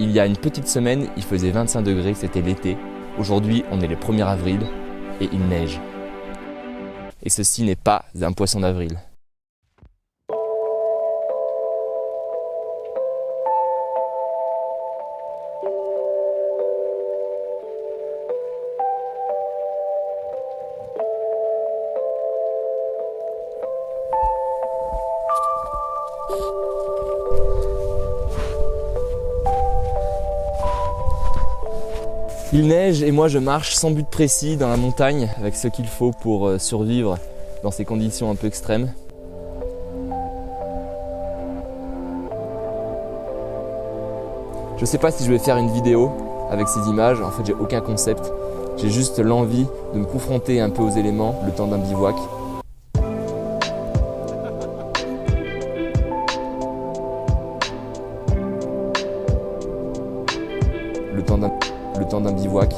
Il y a une petite semaine, il faisait 25 degrés, c'était l'été. Aujourd'hui, on est le 1er avril et il neige. Et ceci n'est pas un poisson d'avril. Il neige et moi je marche sans but précis dans la montagne avec ce qu'il faut pour survivre dans ces conditions un peu extrêmes. Je sais pas si je vais faire une vidéo avec ces images, en fait j'ai aucun concept. J'ai juste l'envie de me confronter un peu aux éléments le temps d'un bivouac. Le temps d'un bivouac.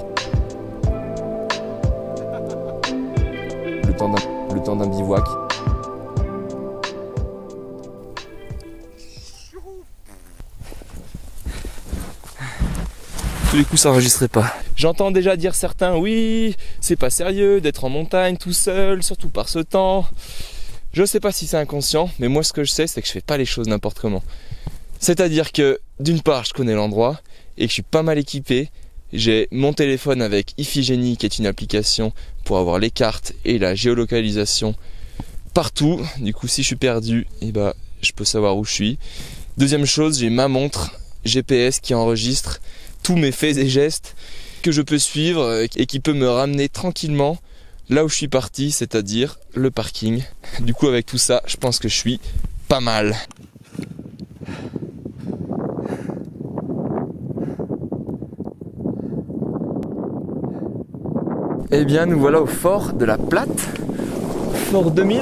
Le temps d'un bivouac. Tous les coups ça n'enregistrait pas. J'entends déjà dire certains, oui, c'est pas sérieux d'être en montagne tout seul, surtout par ce temps. Je sais pas si c'est inconscient, mais moi ce que je sais c'est que je fais pas les choses n'importe comment. C'est-à-dire que d'une part je connais l'endroit et que je suis pas mal équipé. J'ai mon téléphone avec Iphigénie qui est une application pour avoir les cartes et la géolocalisation partout. Du coup si je suis perdu, je peux savoir où je suis. Deuxième chose, j'ai ma montre GPS qui enregistre tous mes faits et gestes que je peux suivre et qui peut me ramener tranquillement là où je suis parti, c'est-à-dire le parking. Du coup avec tout ça, je pense que je suis pas mal. Eh bien nous voilà au fort de la Platte, fort 2000.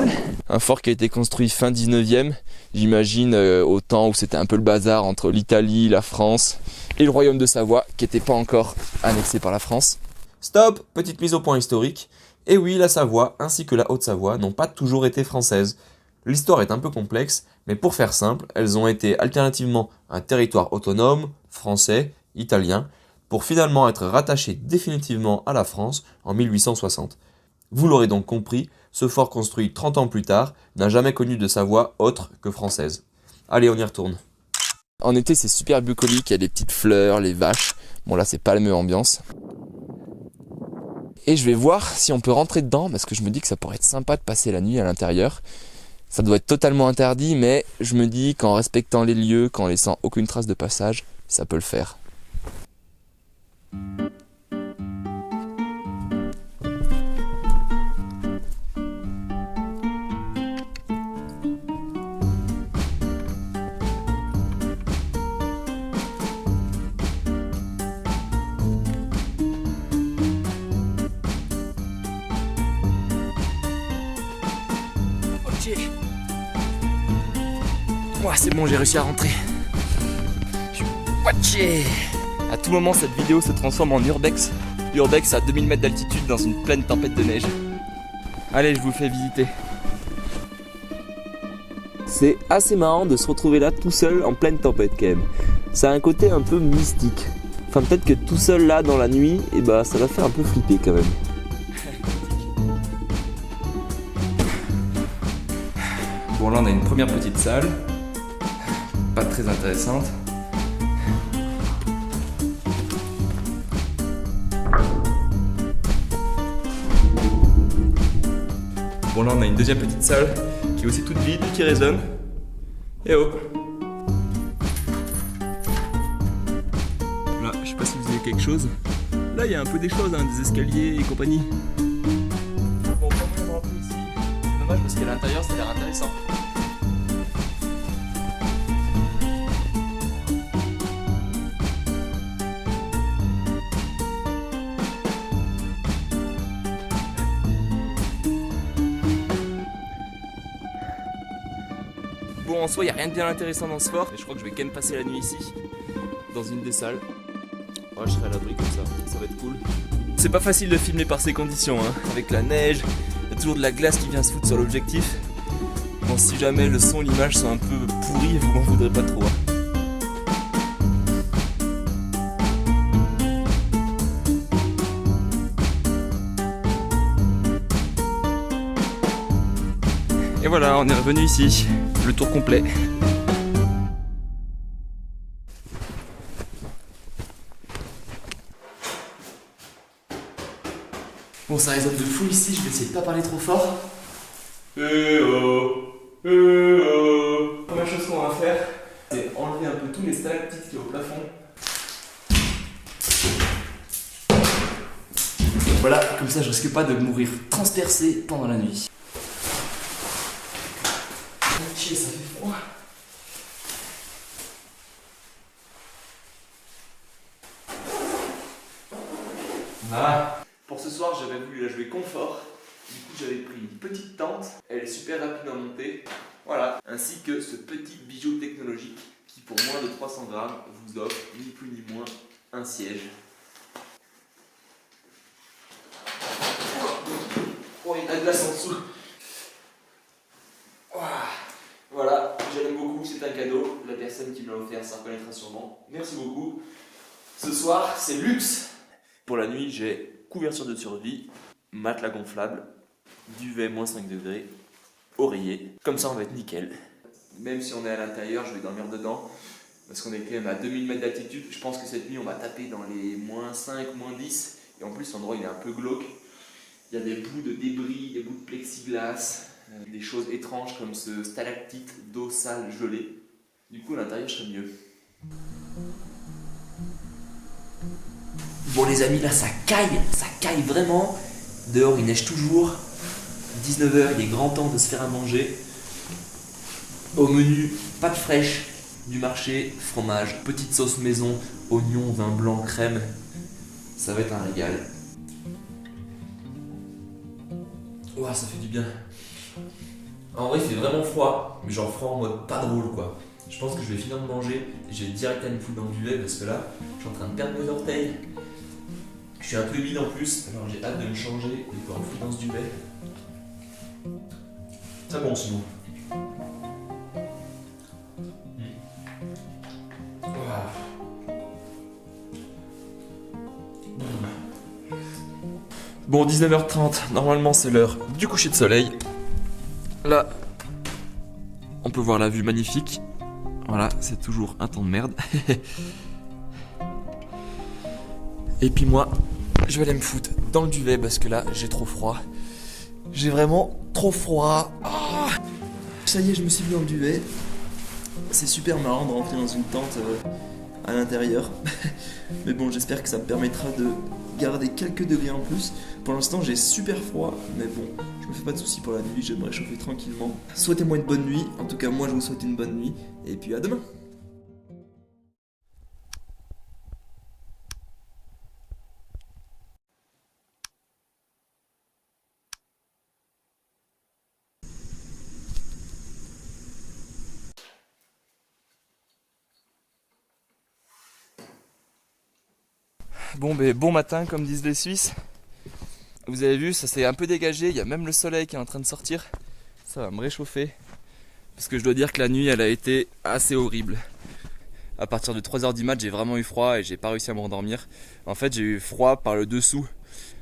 Un fort qui a été construit fin 19e, j'imagine au temps où c'était un peu le bazar entre l'Italie, la France et le royaume de Savoie qui n'était pas encore annexé par la France. Stop, petite mise au point historique. Et oui, la Savoie ainsi que la Haute-Savoie n'ont pas toujours été françaises. L'histoire est un peu complexe, mais pour faire simple, elles ont été alternativement un territoire autonome, français, italien, pour finalement être rattachées définitivement à la France en 1860. Vous l'aurez donc compris, ce fort construit 30 ans plus tard n'a jamais connu de Savoie autre que française. Allez, on y retourne. En été, c'est super bucolique, il y a des petites fleurs, les vaches. Bon là, c'est pas la même ambiance. Et je vais voir si on peut rentrer dedans, parce que je me dis que ça pourrait être sympa de passer la nuit à l'intérieur. Ça doit être totalement interdit, mais je me dis qu'en respectant les lieux, qu'en laissant aucune trace de passage, ça peut le faire. Ouah, c'est bon, j'ai réussi à rentrer. À tout moment, cette vidéo se transforme en urbex. Urbex à 2000 mètres d'altitude dans une pleine tempête de neige. Allez, je vous fais visiter. C'est assez marrant de se retrouver là tout seul en pleine tempête quand même. Ça a un côté un peu mystique. Enfin, peut-être que tout seul là dans la nuit, ça va faire un peu flipper quand même. Bon, là on a une première petite salle. Pas très intéressante. Bon là on a une deuxième petite salle qui est aussi toute vide, qui résonne. Et hop. Là, je sais pas si vous avez quelque chose. Là il y a un peu des choses, des escaliers et compagnie. Bon, on va rentrer ici. C'est dommage parce qu'à l'intérieur ça a l'air intéressant. Bon, en soi, il n'y a rien de bien intéressant dans ce fort. Et je crois que je vais quand même passer la nuit ici, dans une des salles. Oh, je serai à l'abri comme ça va être cool. C'est pas facile de filmer par ces conditions, avec la neige, il y a toujours de la glace qui vient se foutre sur l'objectif. Bon, si jamais le son et l'image sont un peu pourris, vous m'en voudrez pas trop. Et voilà, on est revenu ici, le tour complet. Bon, ça résonne de fou ici, je vais essayer de pas parler trop fort. Première chose qu'on va faire, c'est enlever un peu tous les stalactites qui est au plafond. Voilà, comme ça je risque pas de mourir transpercé pendant la nuit. Ok, ça fait froid. Voilà. Pour ce soir, j'avais voulu la jouer confort. Du coup, j'avais pris une petite tente. Elle est super rapide à monter. Voilà. Ainsi que ce petit bijou technologique qui, pour moins de 300 grammes, vous offre ni plus ni moins un siège. Oh, il y a de la glace en dessous. Voilà, je l'aime beaucoup, c'est un cadeau. La personne qui me l'a offert, ça reconnaîtra sûrement. Merci beaucoup. Ce soir, c'est luxe. Pour la nuit, j'ai couverture de survie, matelas gonflable, duvet moins 5 degrés, oreiller. Comme ça, on va être nickel. Même si on est à l'intérieur, je vais dormir dedans. Parce qu'on est quand même à 2000 mètres d'altitude. Je pense que cette nuit, on va taper dans les moins 5, moins 10. Et en plus, l'endroit, il est un peu glauque. Il y a des bouts de débris, des bouts de plexiglas, des choses étranges comme ce stalactite d'eau sale gelée. Du coup, à l'intérieur, je serais mieux. Bon les amis, là ça caille vraiment. Dehors il neige toujours. 19h, il est grand temps de se faire à manger. Au menu, pâtes fraîches du marché, fromage, petite sauce maison, oignon, vin blanc, crème. Ça va être un régal. Ouah, ça fait du bien. En vrai, il fait vraiment froid, mais genre froid en mode pas drôle quoi. Je pense que je vais finir de manger et je vais direct aller me foutre dans le duvet parce que là, je suis en train de perdre mes orteils. Je suis un peu humide en plus, alors j'ai hâte de me changer et de pouvoir me foutre dans ce duvet. Très bon sinon. Bon, 19h30, normalement c'est l'heure du coucher de soleil. Là, on peut voir la vue magnifique. Voilà, c'est toujours un temps de merde. Et puis moi, je vais aller me foutre dans le duvet parce que là, j'ai trop froid. J'ai vraiment trop froid. Oh, ça y est, je me suis mis dans le duvet. C'est super marrant de rentrer dans une tente à l'intérieur. Mais bon, j'espère que ça me permettra de garder quelques degrés en plus. Pour l'instant, j'ai super froid. Mais bon, je me fais pas de soucis pour la nuit. Je vais me réchauffer tranquillement. Souhaitez-moi une bonne nuit. En tout cas, moi, je vous souhaite une bonne nuit. Et puis à demain. Bon matin comme disent les Suisses. Vous avez vu, ça s'est un peu dégagé, il y a même le soleil qui est en train de sortir. Ça va me réchauffer. Parce que je dois dire que la nuit elle a été assez horrible. À partir de 3h du mat, j'ai vraiment eu froid et j'ai pas réussi à me rendormir. En fait, j'ai eu froid par le dessous.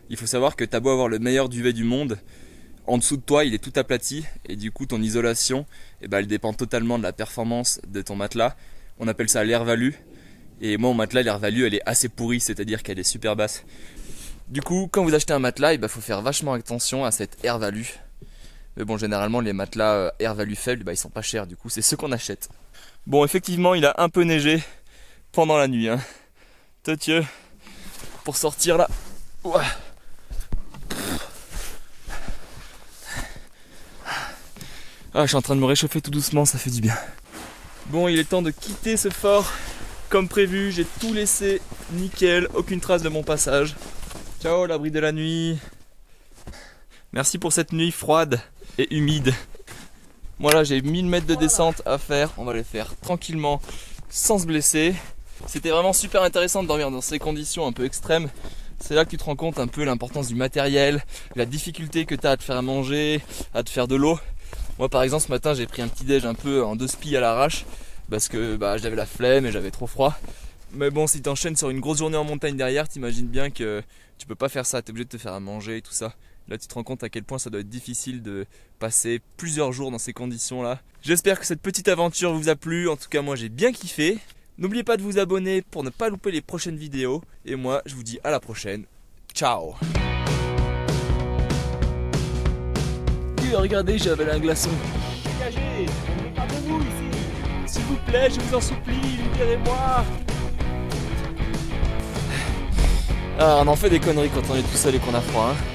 Il faut savoir que t'as beau avoir le meilleur duvet du monde, en dessous de toi il est tout aplati et du coup ton isolation, elle dépend totalement de la performance de ton matelas. On appelle ça l'air value. Et moi, mon matelas, l'air value, elle est assez pourrie, c'est-à-dire qu'elle est super basse. Du coup, quand vous achetez un matelas, faut faire vachement attention à cette air value. Mais bon, généralement, les matelas air value faible, ils sont pas chers, du coup, c'est ceux qu'on achète. Bon, effectivement, il a un peu neigé pendant la nuit. Tetieu, pour sortir là. Ouais. Ah, je suis en train de me réchauffer tout doucement, ça fait du bien. Bon, il est temps de quitter ce fort. Comme prévu, j'ai tout laissé nickel, aucune trace de mon passage. Ciao, l'abri de la nuit. Merci pour cette nuit froide et humide. Voilà, j'ai 1000 mètres de descente à faire. On va les faire tranquillement, sans se blesser. C'était vraiment super intéressant de dormir dans ces conditions un peu extrêmes. C'est là que tu te rends compte un peu l'importance du matériel, la difficulté que tu as à te faire à manger, à te faire de l'eau. Moi par exemple, ce matin, j'ai pris un petit déj un peu en 2 spies à l'arrache. Parce que j'avais la flemme et j'avais trop froid. Mais bon, si t'enchaînes sur une grosse journée en montagne derrière, t'imagines bien que tu peux pas faire ça, t'es obligé de te faire à manger et tout ça. Là tu te rends compte à quel point ça doit être difficile de passer plusieurs jours dans ces conditions-là. J'espère que cette petite aventure vous a plu, en tout cas moi j'ai bien kiffé. N'oubliez pas de vous abonner pour ne pas louper les prochaines vidéos. Et moi je vous dis à la prochaine. Ciao. Regardez, j'avais un glaçon. Dégagez, on n'est pas debout ici. S'il vous plaît, je vous en supplie, libérez-moi. Ah, on en fait des conneries quand on est tout seul et qu'on a froid, hein.